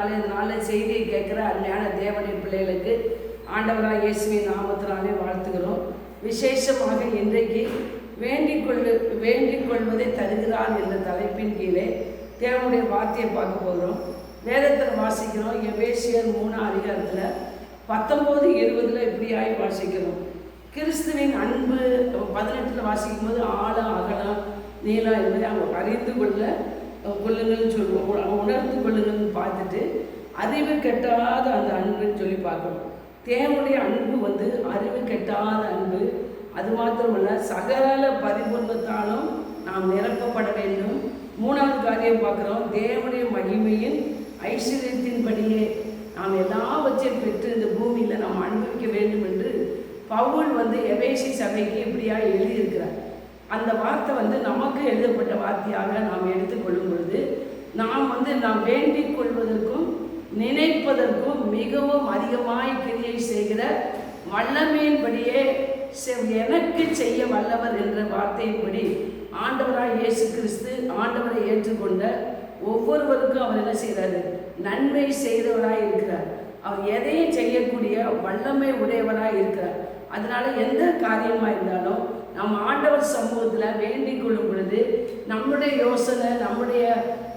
நாளை செய்தியை கேட்குற அருமையான தேவனுடைய பிள்ளைகளுக்கு ஆண்டவராக இயேசுவின் நாமத்தினாலே வாழ்த்துகிறோம். விசேஷமாக இன்றைக்கு வேண்டிக் கொள்வதை தருகிறான் என்ற தலைப்பின் கீழே தேவனுடைய வார்த்தையை பார்க்க போகிறோம். வேதத்தில் வாசிக்கிறோம். எபேசியர் 3 அதிகாரத்தில் 19-20 இப்படியாய் வாசிக்கிறோம். கிறிஸ்துவின் அன்பு 18 வாசிக்கும் போது ஆழம் அகலம் நீளம் என்பதை அவங்க அறிந்து கொள்ளுங்கள்னு சொல்லுவோம். உணர்ந்து கொள்ளுங்கள்னு பார்த்துட்டு அறிவு கெட்டாத அந்த அன்புன்னு சொல்லி பார்க்கணும். தேவனுடைய அன்பு அறிவு கெட்டாத அன்பு. அது மாத்திரமல்ல, சகல பரிபூர்ணத்தாலும் நாம் நிரப்பப்பட வேண்டும். 3வது காரியம் பார்க்குறோம். தேவனுடைய மகிமையின் ஐஸ்வர்யத்தின்படியே நாம் எல்லாவற்றையும் பெற்று இந்த பூமியில் நாம் அனுபவிக்க வேண்டும் என்று பவுல் எபேசி சபைக்கு இப்படியாக எழுதியிருக்கிறார். அந்த வார்த்தை நமக்கு எழுதப்பட்ட வார்த்தையாக நாம் எடுத்துக்கொள்ளும் பொழுது நாம் வேண்டிக் கொள்வதற்கும் நினைப்பதற்கும் மிகவும் அதிகமாய் கிரியை செய்கிற வல்லமையின்படியே எனக்கு செய்ய வல்லவர் என்ற வார்த்தையின்படி ஆண்டவராய் இயேசு கிறிஸ்து ஆண்டவரை ஏற்றுக்கொண்ட ஒவ்வொருவருக்கும் அவர் என்ன செய்கிறாரு? நன்மை செய்தவராய் இருக்கிறார். அவர் எதையும் செய்யக்கூடிய வல்லமை உடையவராய் இருக்கிறார். அதனால எந்த காரியமாக இருந்தாலும் நம்ம ஆண்டவர் சமூகத்தில் வேண்டிக் கொள்ளும் பொழுது நம்முடைய யோசனை நம்முடைய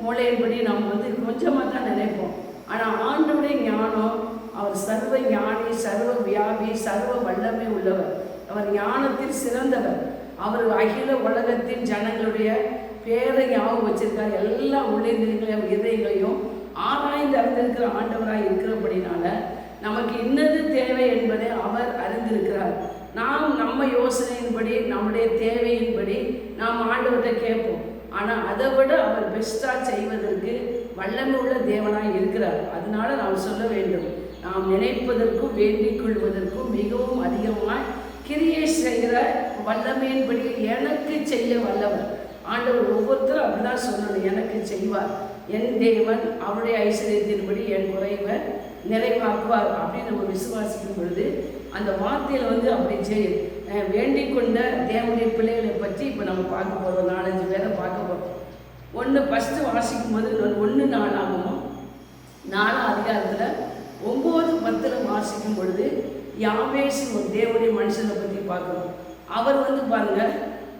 மூளையின்படி நம்ம கொஞ்சமாக தான் நினைப்போம். ஆனால் ஆண்டவருடைய ஞானம், அவர் சர்வ ஞானி, சர்வ வியாபி, சர்வ வல்லமை உள்ளவர். அவர் ஞானத்தில் சிறந்தவர். அவர் அகில உலகத்தின் ஜனங்களுடைய பேரை ஞாபகம் வச்சிருக்கார். எல்லா உள்ளிருந்தங்களையும் இதயங்களையும் ஆராய்ந்து அறிந்திருக்கிற ஆண்டவராக இருக்கிறபடினால நமக்கு இன்னது தேவை என்பதை அவர் அறிந்திருக்கிறார். நாம் நம்ம யோசனையின்படி நம்முடைய தேவையின்படி நாம் ஆண்டவர்கிட்ட கேட்போம். ஆனால் அதை விட அவர் பெஸ்ட்டாக செய்வதற்கு வல்லமை உள்ள தேவனாக இருக்கிறார். அதனால நாம் சொல்ல வேண்டும், நாம் நினைப்பதற்கும் வேண்டிக் கொள்வதற்கும் மிகவும் அதிகமாக கிரியை செய்கிற வல்லமையின்படி எனக்கு செய்ய வல்லவர். ஆண்டவர் ஒவ்வொருத்தரும் அப்படிதான் சொல்லணும், எனக்கு செய்வார். என் தேவன் அவருடைய ஐஸ்வர்யத்தின்படி என் குறைவை நிறைவாக்குவார் அப்படின்னு நம்ம விசுவாசிக்கும் பொழுது அந்த வார்த்தையில் அப்படி வேண்டிக் கொண்ட தேவனுடைய பிள்ளைகளை பற்றி இப்போ நம்ம பார்க்க போகிறோம். 4-5 பேரை பார்க்க போகிறோம். ஃபஸ்ட்டு வாசிக்கும் போது 1 4 அதிகாரத்தில் 9-10 வாசிக்கும் பொழுது யாவேஸ் ஒரு தேவனுடைய மனுஷனை பற்றி பார்க்குறோம். அவர் பாருங்கள்,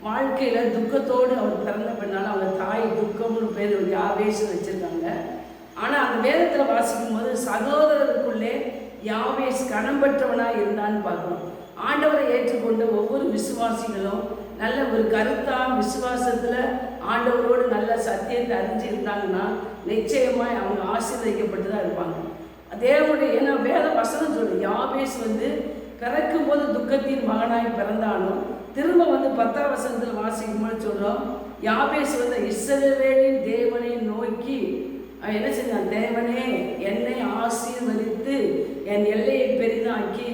வாழ்க்கையில் துக்கத்தோடு அவர் பிறந்த பின்னால் அவங்க தாய் துக்கம்னு பேர் யாவேஸ்ன்னு வச்சுருக்காங்க. ஆனால் அந்த வேதத்தில் வாசிக்கும் போது சகோதரருக்குள்ளே யாவேஸ் கணம்பற்றவனாக இருந்தான்னு பார்க்கணும். ஆண்டவரை ஏற்றுக்கொண்ட ஒவ்வொரு விசுவாசிகளும் நல்ல ஒரு கருத்தாக விசுவாசத்தில் ஆண்டவரோடு நல்ல சத்தியத்தை அறிஞ்சிருந்தாங்கன்னா நிச்சயமாக அவங்க ஆசீர்வதிக்கப்பட்டு தான் இருப்பாங்க. தேவனுடைய ஏன்னா வேத வசனம் சொல்லு, யாவேஸ் பிறக்கும் போது துக்கத்தின் மகனாய் பிறந்தாலும் திரும்ப 10ஆம் வசனத்தில் வாசிக்கும் போது சொல்கிறோம், யாவேஸ் இஸ்ரவேலின் தேவனை நோக்கி என்ன செஞ்சான்? தேவனே, என்னை ஆசீர்வதித்து என் எல்லையை பெரிதாக்கி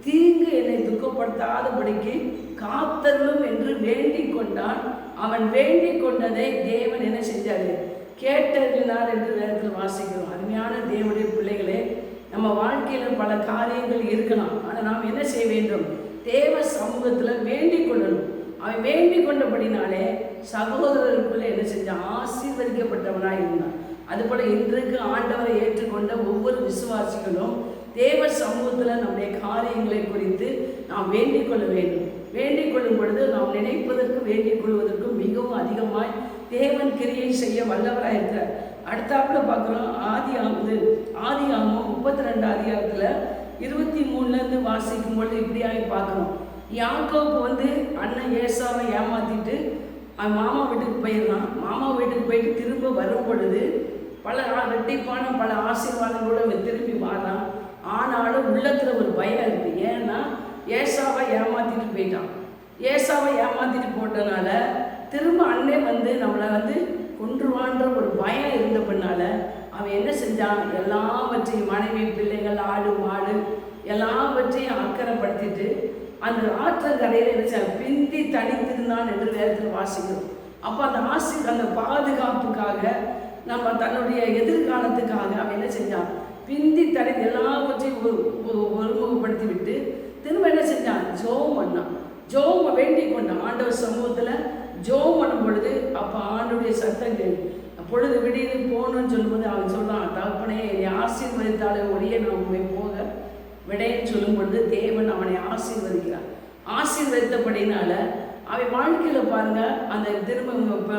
தீங்கு என்னை துக்கப்படுத்தாதபடிக்கு காத்தருளும் என்று வேண்டிக் கொண்டான். அவன் வேண்டிக் கொண்டதை தேவன் என்ன செஞ்சாரு? கேட்டறினார் என்று வேதத்தில் வாசிக்கிறோம். அருமையான தேவனுடைய பிள்ளைகளே, நம்ம வாழ்க்கையில் பல காரியங்கள் இருக்கலாம். ஆனால் நாம் என்ன செய்ய வேண்டும்? தேவ சமூகத்தில் வேண்டிக் கொள்ளணும். அவன் வேண்டிக் கொண்டபடினாலே சகோதரருக்குள்ளே என்ன செஞ்சான்? ஆசீர்வதிக்கப்பட்டவனாக இருந்தான். அதுபோல் இன்றைக்கு ஆண்டவரை ஏற்றுக்கொண்ட ஒவ்வொரு விசுவாசிகளும் தேவ சமூகத்தில் நம்முடைய காரியங்களை குறித்து நாம் வேண்டிக் கொள்ள வேண்டும். வேண்டிக் கொள்ளும் பொழுது நாம் நினைப்பதற்கும் வேண்டிக் கொள்வதற்கும் மிகவும் அதிகமாய் தேவன் கிரியை செய்ய வல்லவராக இருக்கிறார். அடுத்தாப்புல பார்க்குறோம். ஆதியாகமம் 32 அதிகாரத்தில் 23 வாசிக்கும் பொழுது இப்படியாகி பார்க்குறோம். யாக்கோபு அண்ணன் ஏசாவை ஏமாற்றிட்டு அவன் மாமா வீட்டுக்கு போயிடலாம். மாமா வீட்டுக்கு போயிட்டு திரும்ப வரும் பொழுது பல ரெட்டிப்பான பல ஆசீர்வாதங்களோடு அவன் திரும்பி வாரான். ஆனாலும் உள்ளத்தில் ஒரு பயம் இருக்குது. ஏன்னா ஏசாவை ஏமாற்றிட்டு போயிட்டான். ஏசாவை ஏமாற்றிட்டு போட்டனால திரும்ப அண்ணே நம்மளை கொன்றுவான்ற ஒரு பயம் இருந்த பின்னால அவன் என்ன செஞ்சான்? எல்லாவற்றையும் மனைவி, பிள்ளைகள், ஆடு, மாடு எல்லாவற்றையும் அக்கறைப்படுத்திட்டு அந்த ஆற்றங்கரையில் என்ன பிந்தி தனித்திருந்தான் என்று வேதத்தில் வாசிக்கிறோம். அப்போ அந்த பாதுகாப்புக்காக நம்ம தன்னுடைய எதிர்காலத்துக்காக அவன் என்ன செஞ்சான்? பிந்தி தனித்து எல்லாவற்றையும் ஒருமுகப்படுத்தி விட்டு திரும்ப என்ன செஞ்சான்? ஜோம் பண்ணான். வேண்டிக் கொண்டான். ஆண்டவர் சமூகத்தில் ஜோம் பண்ணும் பொழுது அப்போ ஆண்டுடைய சத்தங்கள் பொழுது விடியது போகணும்னு சொல்லும்போது அவன் சொல்கிறான், தகப்பனே என்னை ஆசீர்வதித்தாலே ஒழிய நான் உண்மை போக விடைன்னு சொல்லும் பொழுது தேவன் அவனை ஆசீர்வதிக்கிறான். ஆசீர்வதித்தபடினால அவன் வாழ்க்கையில் பாருங்க, அந்த திரும்ப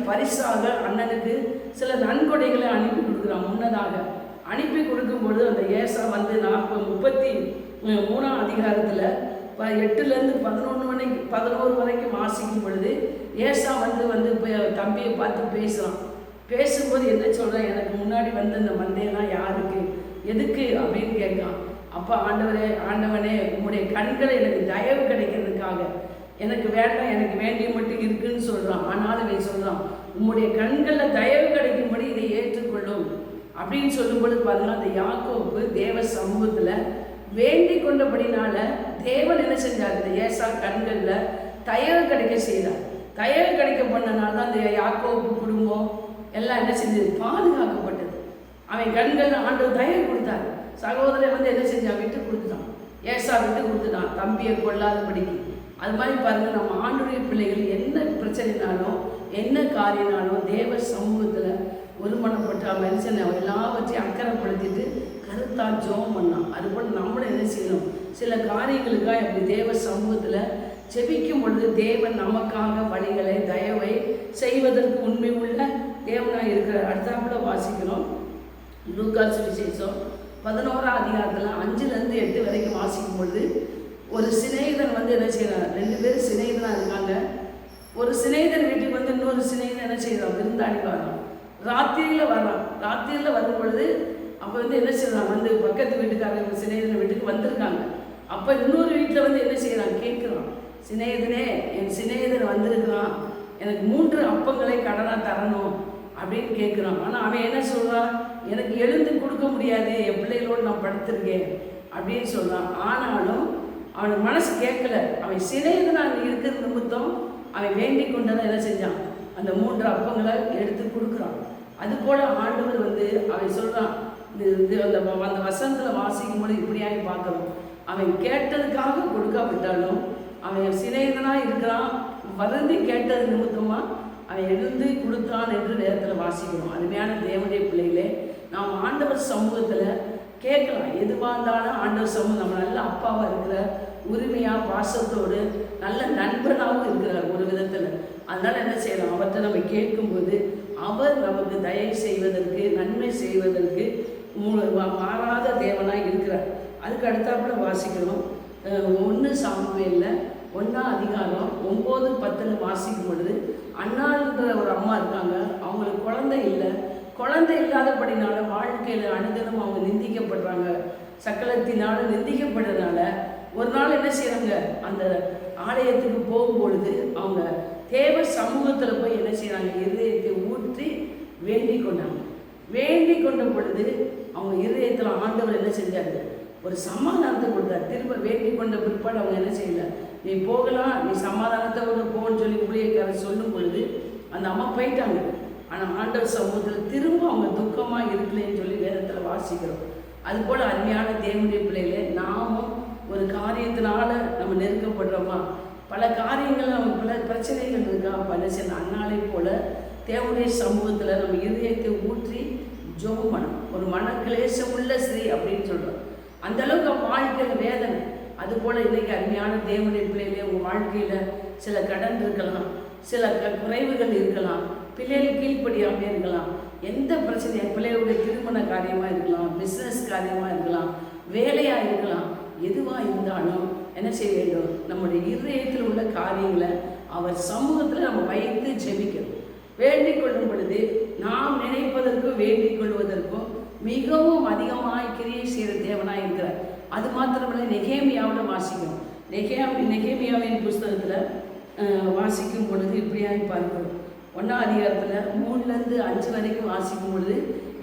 பரிசாக அண்ணனுக்கு சில நன்கொடைகளை அனுப்பி கொடுக்குறான். முன்னதாக அனுப்பி கொடுக்கும்பொழுது அந்த ஏசா வந்து 33ஆம் அதிகாரத்தில் 8லேருந்து 11 வரைக்கும் வாசிக்கும் பொழுது ஏசா வந்து தம்பியை பார்த்து பேசுகிறான். பேசும்போது என்ன சொல்கிறான், எனக்கு முன்னாடி வந்து இந்த மந்தையெல்லாம் யாருக்கு எதுக்கு அப்படின்னு கேட்கான். அப்போ ஆண்டவனே உம்முடைய கண்களை எனக்கு தயவு கிடைக்கிறதுக்காக எனக்கு வேண்டாம், எனக்கு வேண்டிய மட்டும் இருக்குன்னு சொல்கிறான். ஆனாலும் இவன் சொல்கிறான், உம்முடைய கண்களில் தயவு கிடைக்கும்படி இதை ஏற்றுக்கொள்ளும் அப்படின்னு சொல்லும்போது பாருங்கள், அந்த யாக்கோப்பு தேவ சமூகத்தில் வேண்டி கொண்டபடினால தேவன் என்ன செஞ்சார், இந்த ஏசா கண்களில் தயவு கிடைக்க செய்தார். தயவு கிடைக்க பண்ணனால தான் அந்த யாக்கோப்பு குடும்பம் எல்லாம் என்ன செஞ்சது, பாதுகாக்கப்பட்டது. அவன் கண்களில் ஆண்டவர் தயவு கொடுத்தார். சகோதரன் வந்து என்ன செஞ்சான், விட்டு கொடுத்துட்டான். ஏசா விட்டு கொடுத்துட்டான் தம்பியை கொள்ளாதபடிக்கு. அது மாதிரி பாருங்கள், நம்ம ஆண்டுடைய பிள்ளைகள் என்ன பிரச்சனைனாலும் என்ன காரியனாலும் தேவ சமூகத்தில் ஒருமனப்பட்ட மனுஷனை எல்லாவற்றையும் அக்கறைப்படுத்திட்டு கருத்தாக ஜெபம் பண்ணான். அதுபோல் நம்மளும் என்ன செய்யணும், சில காரியங்களுக்காக இப்படி தேவ சமூகத்தில் ஜெபிக்கும் பொழுது தேவன் நமக்காக வழிகளை தயவை செய்வதற்கு உண்மை உள்ள தேவனாக இருக்கிறார். அடுத்தாப்புல வாசிக்கிறோம். லூக்கா சுவிசேஷம் 11ஆம் அதிகாரத்தில் 5லேருந்து 8 வரைக்கும் வாசிக்கும் பொழுது ஒரு சிநேகிதன் வந்து என்ன செய்யறான், 2 பேர் சிநேகிதனாக இருக்காங்க. ஒரு சிநேகிதன் வீட்டுக்கு வந்து இன்னொரு சிநேகிதன் என்ன செய்யறான், விருந்தாடி வரான். ராத்திரியில் வரான். ராத்திரியில் வரும் பொழுது அப்போ வந்து என்ன செய்யறான், வந்து பக்கத்து வீட்டுக்காரங்க சிநேகிதன் வீட்டுக்கு வந்திருக்காங்க. அப்போ இன்னொரு வீட்டில் வந்து என்ன செய்யறான், கேட்குறான், சிநேகிதனே என் சிநேகிதன் வந்திருக்கிறான், எனக்கு 3 அப்பங்களை கடனாக தரணும் அப்படின்னு கேட்குறான். ஆனால் அவன் என்ன சொல்கிறான், எனக்கு எழுந்து கொடுக்க முடியாது, என் பிள்ளைகளோடு நான் படுத்திருக்கேன் அப்படின்னு சொல்கிறான். ஆனாலும் அவனுக்கு மனசு கேட்கல. அவன் சிநேகிதனாக இருக்கிற நிமித்தம் அவன் வேண்டிக் கொண்டதை என்ன செஞ்சான், அந்த 3 அப்பங்களை எடுத்து கொடுக்குறான். அதுபோல் ஆண்டவர் வந்து அவன் சொல்கிறான், அந்த வசனத்தில் வாசிக்கும் போது இப்படியாக பார்க்கணும், அவன் கேட்டதுக்காக கொடுக்காவிட்டாலும் அவன் சிநேகிதனாக இருக்கிறான், வருந்தி கேட்டது நிமித்தமாக அவன் எழுந்து கொடுத்தான் என்று நேரத்தில் வாசிக்கிறோம். அருமையான தேவனுடைய பிள்ளைகளே, நாம் ஆண்டவர் சமூகத்தில் கேட்கலாம். எதுவாக இருந்தாலும் ஆண்டவர் சமூகம் நம்ம நல்ல அப்பாவாக இருக்கிற, உரிமையாக பாசத்தோடு நல்ல நண்பனாகவும் இருக்கிறார் ஒரு விதத்தில். அதனால் என்ன செய்யலாம், அவர்கிட்ட நம்ம கேட்கும்போது அவர் நமக்கு தயவு செய்வதற்கு, நன்மை செய்வதற்கு மாறாத தேவனாக இருக்கிறார். அதுக்கு அடுத்தாப்புல வாசிக்கிறோம். 1 சாமுவேலில் 1ஆம் அதிகாரம் 9-10 வாசிக்கும் பொழுது அண்ணான்ற ஒரு அம்மா இருக்காங்க. அவங்களுக்கு குழந்தை இல்லை. குழந்தை இல்லாதபடினால வாழ்க்கையில் அனுதினம் அவங்க நிந்திக்கப்படுறாங்க. சக்கலத்தினால நிந்திக்கப்படுறதுனால ஒரு நாள் என்ன செய்கிறாங்க, அந்த ஆலயத்துக்கு போகும்பொழுது அவங்க தேவ சமூகத்தில் போய் என்ன செய்கிறாங்க, இருதயத்தை ஊற்றி வேண்டிக் கொண்டாங்க. வேண்டிக் கொண்ட பொழுது அவங்க இருதயத்தில் ஆண்டவர் என்ன செஞ்சாங்க, ஒரு சமாதானத்தை கொடுத்தார். திரும்ப வேண்டிக் கொண்ட பிற்பாடு அவங்க என்ன செய்யல, நீ போகலாம், நீ சமாதானத்தோடு போன்னு சொல்லி ஊழியக்காரர் சொல்லும் பொழுது அந்த அம்மா போயிட்டாங்க. ஆனால் ஆண்டவர் சமூகத்தில் திரும்ப அவங்க துக்கமாக இருக்கலன்னு சொல்லி வேதத்தில் வாசிக்கிறோம். அதுபோல் அருமையான தேவனுடைய பிள்ளைகளே, நாமும் ஒரு காரியத்தினால நம்ம நெருக்கப்படுறோமா, பல காரியங்கள் நம்ம பல பிரச்சனைகள் இருக்கா, பலசன் அண்ணாலை போல் தேவனுடைய சமூகத்தில் நம்ம இதயத்தை ஊற்றி ஜெபம் பண்ணணும். ஒரு மனக்கிளேசம் உள்ள ஸ்ரீ அப்படின்னு சொல்கிறோம். அந்தளவுக்கு வாழ்க்கையில் வேதனை. அதுபோல் இன்றைக்கி அருமையான தேவனுடைய பிள்ளைகளே, உங்கள் வாழ்க்கையில் சில கடன் இருக்கலாம், சில குறைவுகள் இருக்கலாம், பிள்ளைகள் கீழ்ப்படியாமல் இருக்கலாம், எந்த பிரச்சனையும் பிள்ளைகளுடைய திருமண காரியமாக இருக்கலாம், பிஸ்னஸ் காரியமாக இருக்கலாம், வேலையாக இருக்கலாம், எதுவாக இருந்தாலும் என்ன செய்ய வேண்டும், நம்முடைய இருதயத்தில் உள்ள காரியங்களை அவர் சமூகத்தில் நம்ம வைத்து ஜெபிக்கணும். வேண்டிக் கொள்ளும் பொழுது நாம் நினைப்பதற்கும் வேண்டிக் கொள்வதற்கும் மிகவும் அதிகமாக கிரியை செய்கிற தேவனாக இருக்கிறார். அது மாத்திரமல்ல, நெகேமியாவில் வாசிக்கணும். நெகேமியாவின் புஸ்தகத்தில் வாசிக்கும் பொழுது இப்படியாக பார்க்கணும். 1ஆம் அதிகாரத்தில் 3லேருந்து 5 வரைக்கும் வாசிக்கும் பொழுது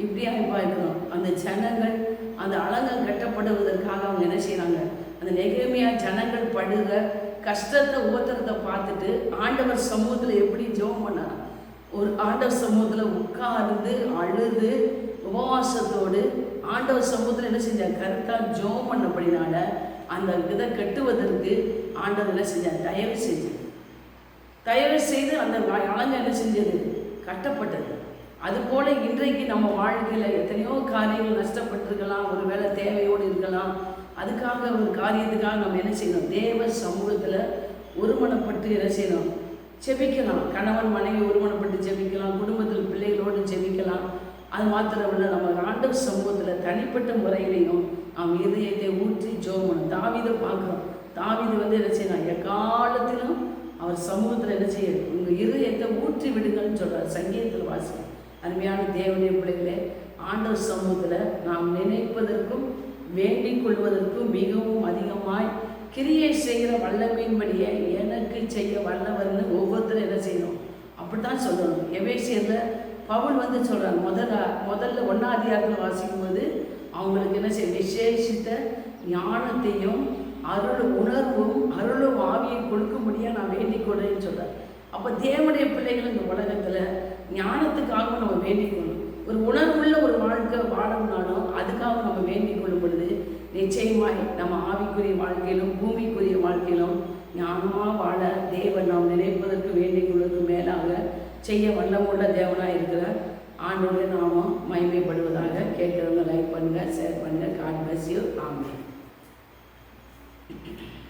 இப்படியாக பார்க்கணும். அந்த ஜனங்கள் அந்த அலங்கம் கட்டப்படுவதற்காக அவங்க என்ன செய்கிறாங்க, அந்த நெகேமியா ஜனங்கள் படுகிற கஷ்டத்தை உபத்திரத்தை பார்த்துட்டு ஆண்டவர் சமூகத்தில் எப்படி ஜெபம் பண்ணாங்க. ஒரு ஆண்டவர் சமூகத்தில் உட்கார்ந்து அழுது உபவாசத்தோடு ஆண்டவர் சமூகத்தில் என்ன செஞ்சார், கருத்தாக ஜெபம் பண்ணபடினால அந்த இதை கட்டுவதற்கு ஆண்டவர் என்ன செஞ்சார், தயவு செய்து அந்த அலங்கம் என்ன செஞ்சது, கட்டப்பட்டது. அதுபோல் இன்றைக்கு நம்ம வாழ்க்கையில் எத்தனையோ காரியங்கள் நஷ்டப்பட்டிருக்கலாம், ஒரு வேளை தேவையோடு இருக்கலாம். அதுக்காக ஒரு காரியத்துக்காக நம்ம என்ன செய்யணும்? தேவ சமூகத்தில் ஒருமனப்பட்டு என்ன செய்யணும்? ஜெபிக்கலாம். கணவன் மனைவி ஒருமனப்பட்டு ஜெபிக்கலாம், குடும்பத்தில் பிள்ளைகளோடு ஜெபிக்கலாம். அது மாத்திரமில்லை, நம்ம ஆண்டவர் சமூகத்தில் தனிப்பட்ட முறையிலையும் நாம் இதயத்தை ஊற்றி ஜெபம். தாவீதை பார்க்குறோம். தாவீது என்ன செய்யணும்? எக்காலத்திலும் அவர் சமூகத்தில் என்ன செய்ய? உங்கள் இதயத்தை ஊற்றி விடுங்கள்னு சொல்கிறார். சங்கீதத்தில் வாசிக்கும். அருமையான தேவனுடைய பிள்ளைகளே, ஆண்டவர் சமூகத்தில் நாம் நினைப்பதற்கும் வேண்டிக் கொள்வதற்கும் மிகவும் அதிகமாய் கிரியை செய்கிற வல்லமையின்படியே எனக்கு செய்ய வல்லவர்னு ஒவ்வொருத்தரும் என்ன செய்யணும்? அப்படித்தான் சொல்லணும். எபேசியரில் பவுல் சொல்கிறார். முதல்ல 1ஆம் அதிகாரத்தில் வாசிக்கும்போது அவங்களுக்கு என்ன செய்ய? விசேஷித்த ஞானத்தையும் அருளும் ஆவியை கொடுக்கும்படியாக நான் வேண்டிக் கொள்றேன்னு சொல்கிறார். அப்போ தேவனுடைய பிள்ளைகள் இந்த உலகத்தில் ஞானத்துக்காகவும் நம்ம வேண்டிக் கொள்ளணும். ஒரு உணர்வுள்ள ஒரு வாழ்க்கை வாழணும்னாலும் அதுக்காக நம்ம வேண்டிக் கொள்ளும் பொழுது நிச்சயமாய் நம்ம ஆவிக்குரிய வாழ்க்கையிலும் பூமிக்குரிய வாழ்க்கையிலும் ஞானமாக வாழ தேவன் நாம் நினைப்பதற்கு வேண்டிக் கொள்வதற்கு மேலாக செய்ய வல்லமுள்ள தேவனாக இருக்கிற ஆண்டவருடைய நாமம் மகிமைப்படுவதாக. கேட்குறவங்க லைக் பண்ணுங்கள், ஷேர் பண்ணுங்கள். God bless you. ஆமென்.